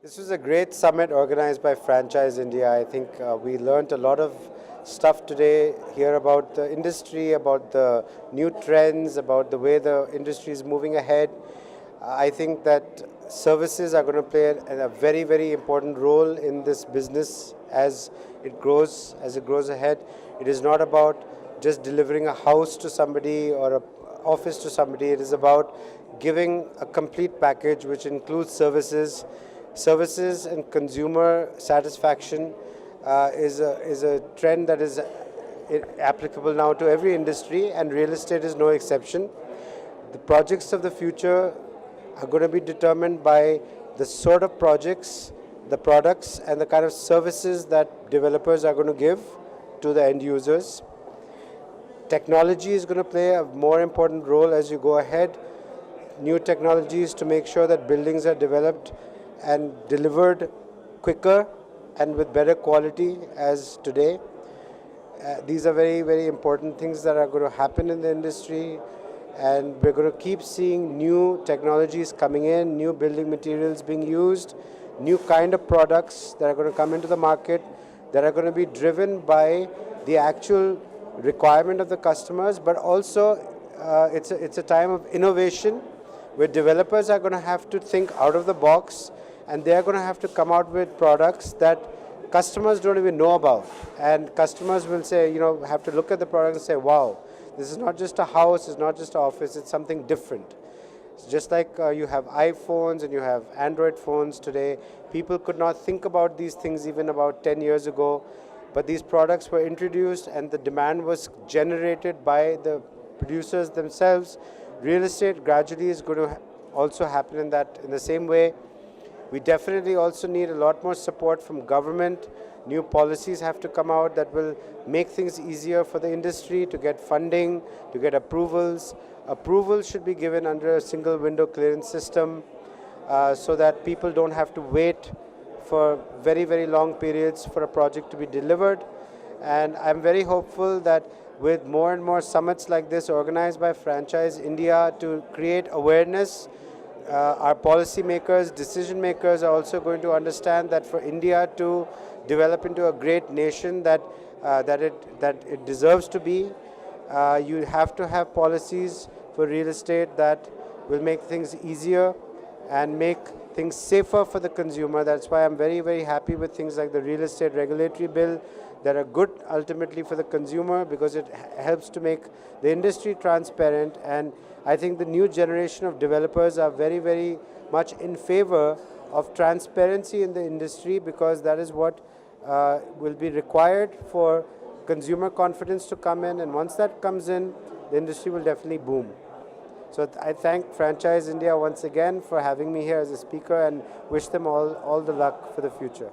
This was a great summit organized by Franchise India. I think we learned a lot of stuff today here about the industry, about the new trends, about the way the industry is moving ahead. I think that services are going to play a very, very important role in this business as it grows ahead. It is not about just delivering a house to somebody or an office to somebody. It is about giving a complete package which includes services. Services and consumer satisfaction is a trend that is applicable now to every industry, and real estate is no exception. The projects of the future are going to be determined by the sort of projects, the products, and the kind of services that developers are going to give to the end users. Technology is going to play a more important role as you go ahead. New technologies to make sure that buildings are developed and delivered quicker and with better quality as today. These are very, very important things that are going to happen in the industry, and we're going to keep seeing new technologies coming in, new building materials being used, new kind of products that are going to come into the market that are going to be driven by the actual requirement of the customers, but also it's a time of innovation where developers are going to have to think out of the box, and they're going to have to come out with products that customers don't even know about. And customers will say, have to look at the product and say, wow, this is not just a house, it's not just an office, it's something different. It's just like you have iPhones and you have Android phones today. People could not think about these things even about 10 years ago, but these products were introduced and the demand was generated by the producers themselves. Real estate gradually is going to also happen in the same way. We definitely also need a lot more support from government. New policies have to come out that will make things easier for the industry to get funding, to get approvals. Approvals should be given under a single window clearance system so that people don't have to wait for very, very long periods for a project to be delivered. And I'm very hopeful that with more and more summits like this organized by Franchise India to create awareness, our policymakers, decision makers are also going to understand that for India to develop into a great nation that it deserves to be, you have to have policies for real estate that will make things easier and make things safer for the consumer. That's why I'm very, very happy with things like the real estate regulatory bill that are good ultimately for the consumer, because it helps to make the industry transparent. And I think the new generation of developers are very, very much in favor of transparency in the industry, because that is what will be required for consumer confidence to come in. And once that comes in, the industry will definitely boom. So I thank Franchise India once again for having me here as a speaker, and wish them all the luck for the future.